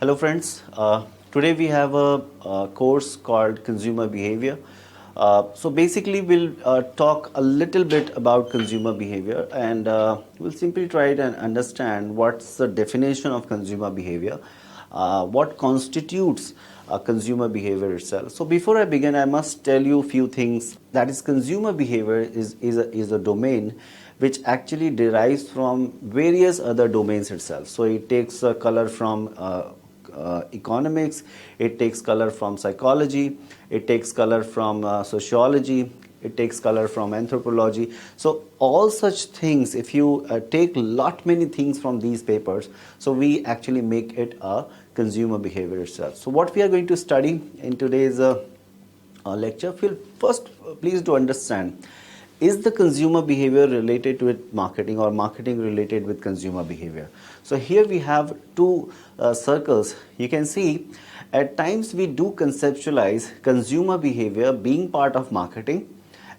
Hello friends, today we have a course called Consumer Behavior. So basically we'll talk a little bit about consumer behavior and we'll simply try to understand what's the definition of consumer behavior, what constitutes consumer behavior itself. So before I begin, I must tell you a few things. That is, consumer behavior is a domain which actually derives from various other domains itself. So it takes a color from economics, it takes color from psychology, it takes color from sociology, it takes color from anthropology. So all such things, if you take lot many things from these papers, so we actually make it a consumer behavior itself. So what we are going to study in today's lecture, feel first please to understand, is the consumer behavior related with marketing or marketing related with consumer behavior? So here we have two circles. You can see at times we do conceptualize consumer behavior being part of marketing,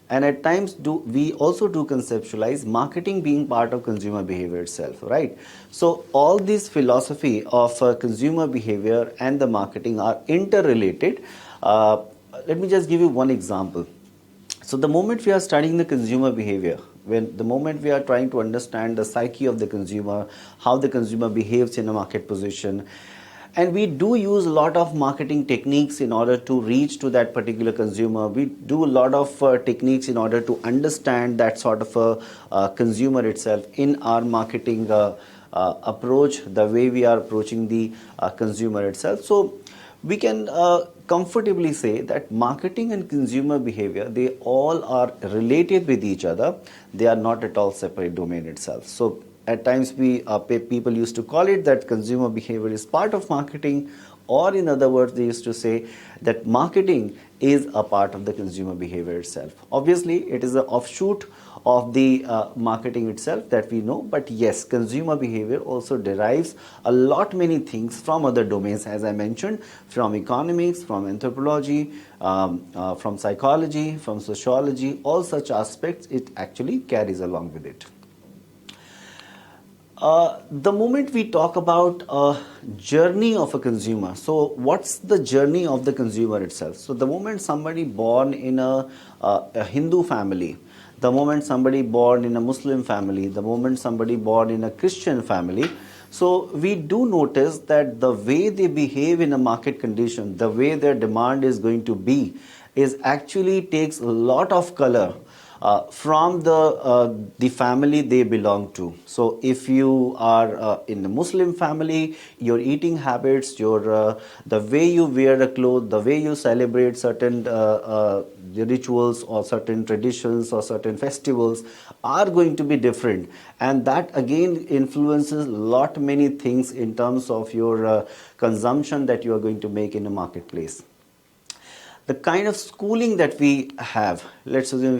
and at times we also do conceptualize marketing being part of consumer behavior itself, right? So all this philosophy of consumer behavior and the marketing are interrelated. Let me just give you one example. So the moment we are studying the consumer behavior, when the moment we are trying to understand the psyche of the consumer, how the consumer behaves in a market position, and we do use a lot of marketing techniques in order to reach to that particular consumer. We do a lot of techniques in order to understand that sort of a consumer itself in our marketing approach, the way we are approaching the consumer itself. So we can comfortably say that marketing and consumer behavior, they all are related with each other. They are not at all separate domain itself. So at times people used to call it that consumer behavior is part of marketing, or in other words, they used to say that marketing is a part of the consumer behavior itself. Obviously, it is an offshoot of the marketing itself that we know, but yes, consumer behavior also derives a lot many things from other domains, as I mentioned, from economics, from anthropology, from psychology, from sociology, all such aspects it actually carries along with it. The moment we talk about a journey of a consumer, so what's the journey of the consumer itself? So the moment somebody born in a Hindu family, the moment somebody born in a Muslim family, the moment somebody born in a Christian family, so we do notice that the way they behave in a market condition, the way their demand is going to be, is actually takes a lot of color from the family they belong to. So if you are in a Muslim family, your eating habits, your the way you wear the clothes, the way you celebrate certain the rituals or certain traditions or certain festivals are going to be different, and that again influences lot many things in terms of your consumption that you are going to make in a marketplace. The kind of schooling that we have, let's assume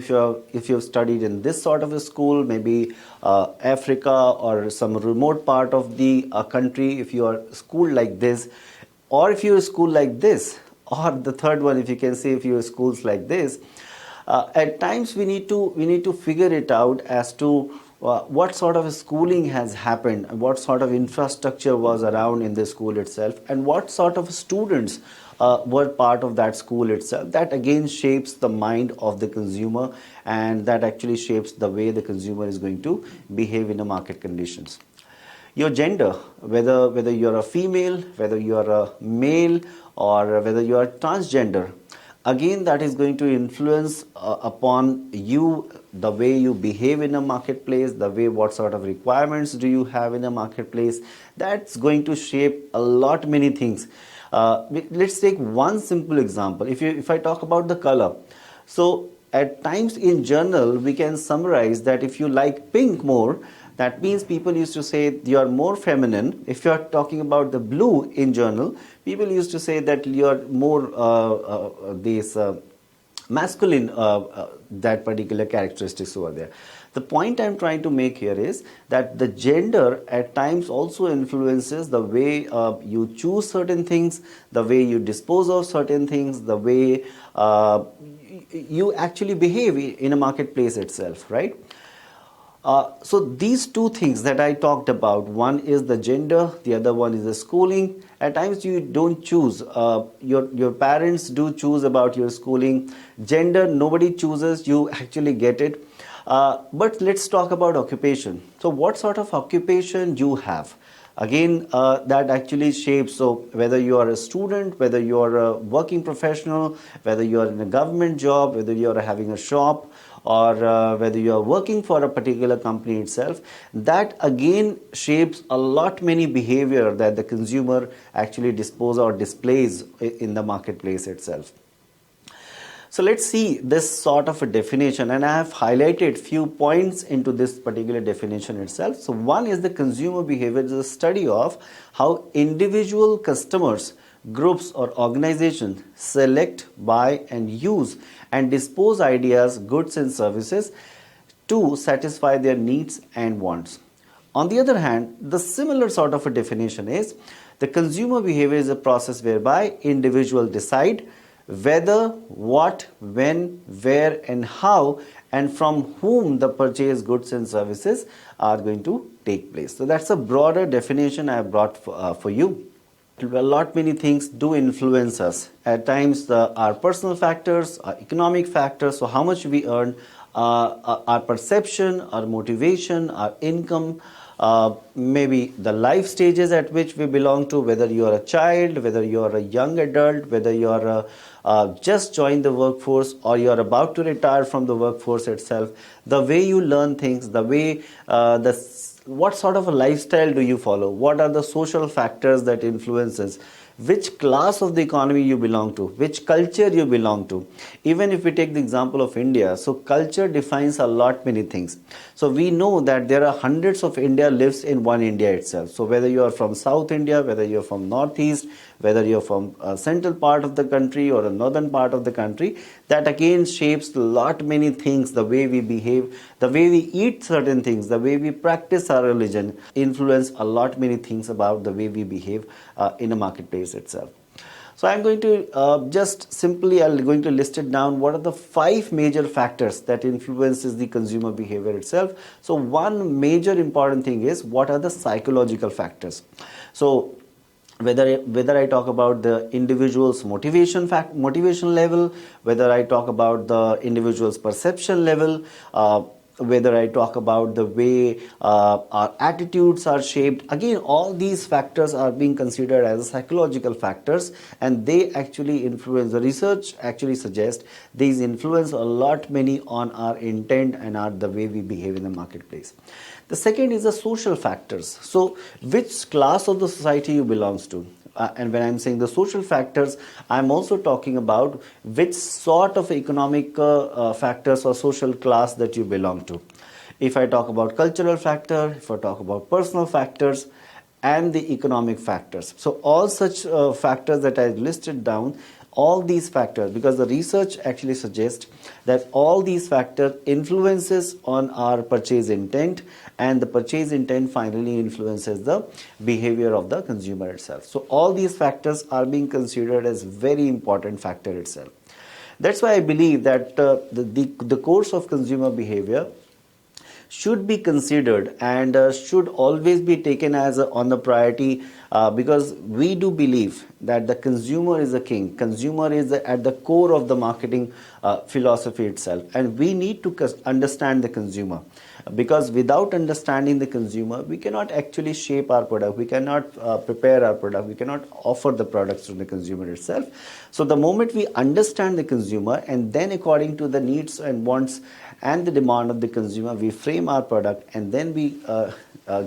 if you've studied in this sort of a school, maybe Africa or some remote part of the country, if you are schooled like this, or if you're a school like this, or the third one, if you can say, if you're schools like this, at times we need to figure it out as to what sort of schooling has happened, what sort of infrastructure was around in the school itself, and what sort of students were part of that school itself. That again shapes the mind of the consumer, and that actually shapes the way the consumer is going to behave in the market conditions. Your gender, whether you're a female, whether you're a male, or whether you are transgender, again that is going to influence upon you, the way you behave in a marketplace, the way what sort of requirements do you have in a marketplace. That's going to shape a lot many things. Let's take one simple example. If I talk about the color, so at times in journal we can summarize that if you like pink more, that means people used to say you are more feminine. If you are talking about the blue in journal, people used to say that you are more masculine, that particular characteristics over there. The point I'm trying to make here is that the gender at times also influences the way you choose certain things, the way you dispose of certain things, the way you actually behave in a marketplace itself, right? So these two things that I talked about, one is the gender, the other one is the schooling. At times you don't choose. Your parents do choose about your schooling. Gender, nobody chooses. You actually get it. But let's talk about occupation. So what sort of occupation you have? Again, that actually shapes, so whether you are a student, whether you are a working professional, whether you are in a government job, whether you are having a shop, or whether you are working for a particular company itself, that again shapes a lot many behavior that the consumer actually dispose or displays in the marketplace itself. So let's see this sort of a definition, and I have highlighted few points into this particular definition itself. So one is the consumer behavior is a study of how individual customers, groups or organizations select, buy and use and dispose ideas, goods and services to satisfy their needs and wants. On the other hand, the similar sort of a definition is the consumer behavior is a process whereby individuals decide whether, what, when, where and how and from whom the purchased goods and services are going to take place. So that's a broader definition I have brought for you. A lot many things do influence us. At times our personal factors, our economic factors, so how much we earn, our perception, our motivation, our income, maybe the life stages at which we belong to, whether you are a child, whether you are a young adult, whether you are just joined the workforce or you are about to retire from the workforce itself, the way you learn things, the way what sort of a lifestyle do you follow, what are the social factors that influences, which class of the economy you belong to, which culture you belong to. Even if we take the example of India, so culture defines a lot many things. So we know that there are hundreds of India lives in one India itself. So whether you are from South India, whether you are from Northeast, whether you are from a central part of the country or a northern part of the country, that again shapes a lot many things, the way we behave, the way we eat certain things, the way we practice our religion, influence a lot many things about the way we behave in a marketplace itself. So I'm going to just simply, I'm going to list it down. What are the 5 major factors that influences the consumer behavior itself? So one major important thing is what are the psychological factors. So whether I talk about the individual's motivation level, whether I talk about the individual's perception level, whether I talk about the way our attitudes are shaped, again all these factors are being considered as psychological factors, and they actually influence. The research actually suggests these influence a lot many on our intent and the way we behave in the marketplace. The second is the social factors. So which class of the society you belongs to. And when I'm saying the social factors, I'm also talking about which sort of economic factors or social class that you belong to. If I talk about cultural factor, if I talk about personal factors and the economic factors. So all such factors that I listed down, all these factors, because the research actually suggests that all these factors influences on our purchase intent, and the purchase intent finally influences the behavior of the consumer itself. So all these factors are being considered as very important factor itself. That's why I believe that the course of consumer behavior should be considered and should always be taken as on the priority, because we do believe that the consumer is a king. Consumer is at the core of the marketing philosophy itself, and we need to understand the consumer, because without understanding the consumer we cannot actually shape our product, we cannot prepare our product, we cannot offer the products to the consumer itself. So the moment we understand the consumer, and then according to the needs and wants and the demand of the consumer we frame our product, and then we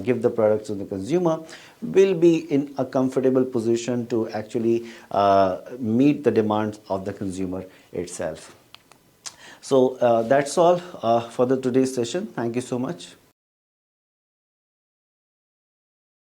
give the products to the consumer, will be in a comfortable position to actually meet the demands of the consumer itself. So that's all for the today's session. Thank you so much.